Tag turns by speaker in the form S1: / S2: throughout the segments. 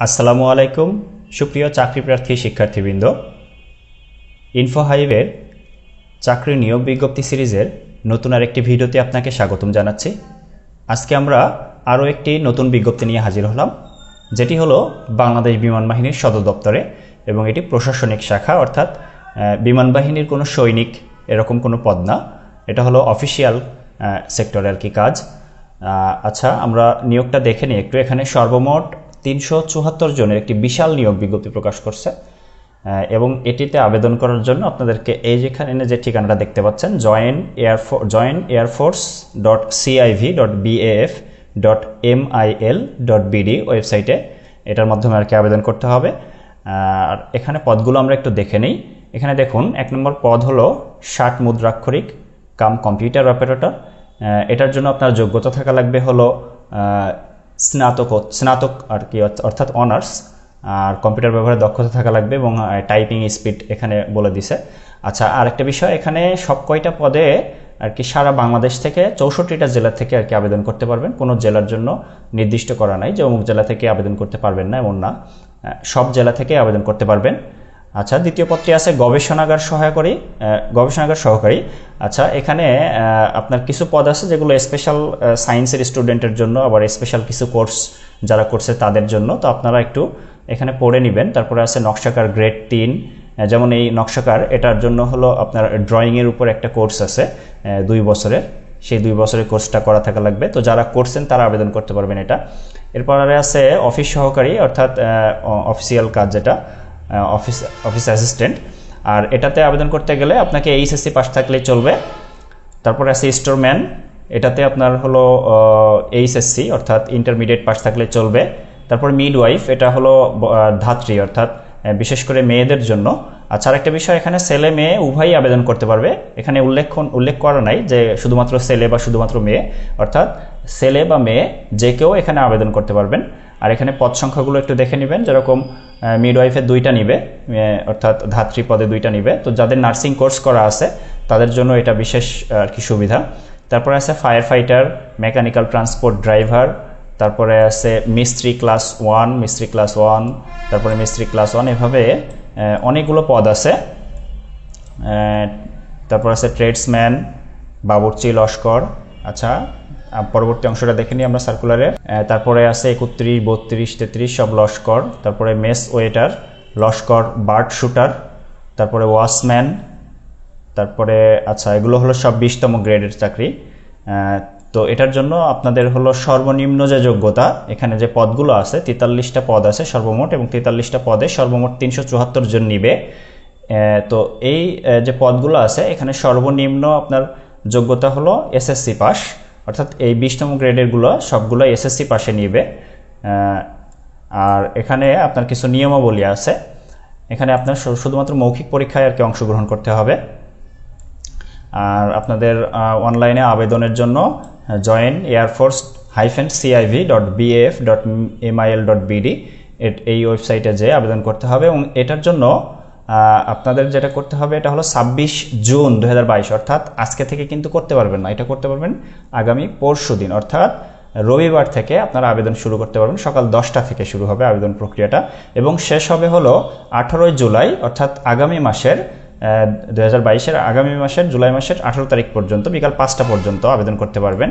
S1: আসসালামু আলাইকুম সুপ্রিয় চাকরি প্রার্থী শিক্ষার্থীবৃন্দ, ইনফো হাইভের চাকরি নিয়োগ বিজ্ঞপ্তি সিরিজের নতুন আরেকটি ভিডিওতে আপনাকে স্বাগতম জানাচ্ছি। আজকে আমরা আরও একটি নতুন বিজ্ঞপ্তি নিয়ে হাজির হলাম, যেটি হলো বাংলাদেশ বিমান বাহিনীর সদর দপ্তরে, এবং এটি প্রশাসনিক শাখা, অর্থাৎ বিমান বাহিনীর কোনো সৈনিক এরকম কোনো পদ না, এটা হলো অফিসিয়াল সেক্টরে আর কি কাজ। আচ্ছা, আমরা নিয়োগটা দেখে নিই একটু। এখানে সর্বমোট 374 জনের একটি বিশাল নিয়োগ বিজ্ঞপ্তি প্রকাশ করছে, এবং এটিতে আবেদন করার জন্য আপনাদেরকে এই যেখানে যে ঠিকানাটা দেখতে পাচ্ছেন, joineairforce.civ.baf.mil.bd ওয়েবসাইটে, এটার মাধ্যমে আর কি আবেদন করতে হবে। আর এখানে পদগুলো আমরা একটু দেখে নিই। এখানে দেখুন, 1 নম্বর পদ হলো 60 মুদ্রাক্ষরিক কাম কম্পিউটার অপারেটর। এটার জন্য আপনার যোগ্যতা থাকা লাগবে হলো স্নাতক আর কি, অর্থাৎ অনার্স, আর কম্পিউটার ব্যবহারে দক্ষতা থাকা লাগবে, এবং টাইপিং স্পিড এখানে বলে দিছে। আচ্ছা, আরেকটা বিষয়, এখানে সব কয়টা পদে আর কি সারা বাংলাদেশ থেকে 64টা জেলা থেকে আর কি আবেদন করতে পারবেন। কোনো জেলার জন্য নির্দিষ্ট করা নাই যে অমুক জেলা থেকে আবেদন করতে পারবেন না, এমন না, সব জেলা থেকে আবেদন করতে পারবেন। আচ্ছা, দ্বিতীয় পদটি আছে গবেষণাগার সহকারী। আচ্ছা, এখানে আপনার কিছু পদ আছে যেগুলো স্পেশাল সায়েন্সের স্টুডেন্টের জন্য, আবার স্পেশাল কিছু কোর্স যারা করছে তাদের জন্য, তো আপনারা একটু এখানে পড়ে নেবেন। তারপরে আছে নকশাকার গ্রেড 3, যেমন এই নকশাকার, এটার জন্য হলো আপনার ড্রয়িংয়ের উপর একটা কোর্স আছে 2 বছরের, সেই 2 বছরের কোর্সটা করা থাকা লাগবে। তো যারা করছেন তারা আবেদন করতে পারবেন এটা। এরপরে আছে অফিস সহকারী, অর্থাৎ অফিসিয়াল কাজ, যেটা অফিস অ্যাসিস্ট্যান্ট, আর এটাতে আবেদন করতে গেলে আপনাকে এইচএসসি পাস থাকলেই চলবে। তারপরে আছে স্টোরম্যান, এটাতে আপনার হলো এইচএসসি অর্থাৎ ইন্টারমিডিয়েট পাস থাকলে চলবে। তারপর মিডওয়াইফ, এটা হলো ধাত্রী, অর্থাৎ বিশেষ করে মেয়েদের জন্য। আচ্ছা, আরেকটা বিষয়, এখানে ছেলে মেয়ে উভয়ই আবেদন করতে পারবে। এখানে উল্লেখ করা নাই যে শুধুমাত্র ছেলে বা শুধুমাত্র মেয়ে, অর্থাৎ ছেলে বা মেয়ে যে কেউ এখানে আবেদন করতে পারবেন। আর এখানে পদ সংখ্যাগুলো একটু দেখে নেবেন, যেরকম মিডওয়াইফের 2টা নিবে, অর্থাৎ ধাত্রী পদে 2টা নিবে। তো যাদের নার্সিং কোর্স করা আছে তাদের জন্য এটা বিশেষ আর কি সুবিধা। তারপরে আছে fire fighter, mechanical transport driver, তারপরে আছে মিস্ত্রি ক্লাস 1, তারপরে মিস্ত্রি ক্লাস 1, এভাবে অনেকগুলো পদ আছে। তারপর আছে ট্রেডসম্যান, বাবুর্চি, লস্কর। আচ্ছা, পরবর্তী অংশটা দেখে নিই আমরা সার্কুলারে। তারপরে আছে 31, 32, 33 সব লস্কর। তারপরে মেস ওয়েটার, লস্কর, বার্ড শুটার, তারপরে ওয়াচম্যান। তারপরে আচ্ছা, এগুলো হলো সব 20তম গ্রেডের চাকরি। তো এটার জন্য আপনাদের হলো সর্বনিম্ন যে যোগ্যতা, এখানে যে পদগুলো আছে 43টা পদ আছে সর্বমোট, এবং 43টা পদে সর্বমোট 374 জন নিবে। তো এই যে পদগুলো আছে এখানে সর্বনিম্ন আপনার যোগ্যতা হলো এসএসসি পাস, অর্থাৎ এই 20তম গ্রেডেরগুলো সবগুলো এসএসসি পাশে নিবে। আর এখানে আপনার কিছু নিয়মাবলী আছে। এখানে আপনার শুধুমাত্র মৌখিক পরীক্ষায় আর কি অংশগ্রহণ করতে হবে। আর আপনাদের অনলাইনে আবেদনের জন্য joineairforce-civ.baf.mil.bd এই ওয়েবসাইটে যেয়ে আবেদন করতে হবে। এবং এটার জন্য আপনাদের যেটা করতে হবে, এটা হলো 26 জুন 2022, অর্থাৎ আজকে থেকে কিন্তু করতে পারবেন না, এটা করতে পারবেন আগামী পরশু দিন, অর্থাৎ রবিবার থেকে আপনারা আবেদন শুরু করতে পারবেন। সকাল 10টা থেকে শুরু হবে আবেদন প্রক্রিয়াটা, এবং শেষ হবে হলো 18 জুলাই, অর্থাৎ আগামী মাসের 2022-এর আগামী মাসের জুলাই মাসের 18 তারিখ পর্যন্ত বিকাল 5টা পর্যন্ত আবেদন করতে পারবেন।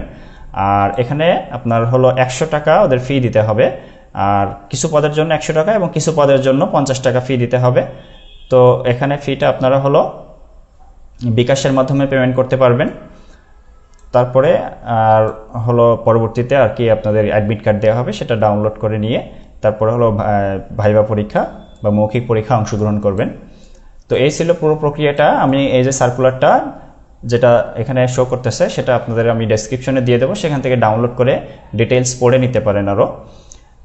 S1: আর এখানে আপনার হলো 100 টাকা ওদের ফি দিতে হবে, আর কিছু পদের জন্য 100 টাকা এবং কিছু পদের জন্য 50 টাকা ফি দিতে হবে। তো এখানে ফিটা আপনারা হলো বিকাশের মাধ্যমে পেমেন্ট করতে পারবেন। তারপরে আর হলো পরবর্তীতে আর কি আপনাদের অ্যাডমিট কার্ড দেওয়া হবে, সেটা ডাউনলোড করে নিয়ে তারপরে হলো ভাইভা পরীক্ষা বা মৌখিক পরীক্ষা অংশগ্রহণ করবেন। তো এই ছিল পুরো প্রক্রিয়াটা। আমি এই যে সার্কুলারটা যেটা এখানে শো করতেছে সেটা আপনাদের আমি ডেসক্রিপশনে দিয়ে দেবো, সেখান থেকে ডাউনলোড করে ডিটেলস পড়ে নিতে পারেন আরও।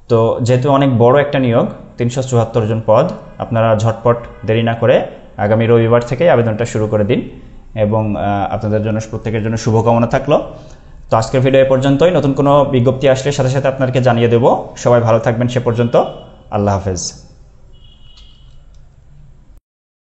S1: তো যেহেতু অনেক বড় একটা নিয়োগ, 374 জন পদ, আপনারা ঝটপট দেরি না করে আগামী রবিবার থেকেই আবেদনটা শুরু করে দিন, এবং আপনাদের জন্য প্রত্যেকের জন্য শুভকামনা থাকলো। তো আজকের ভিডিও এ পর্যন্তই। নতুন কোনো বিজ্ঞপ্তি আসলে সাথে সাথে আপনাদেরকে জানিয়ে দেবো। সবাই ভালো থাকবেন সে পর্যন্ত। আল্লাহ হাফেজ।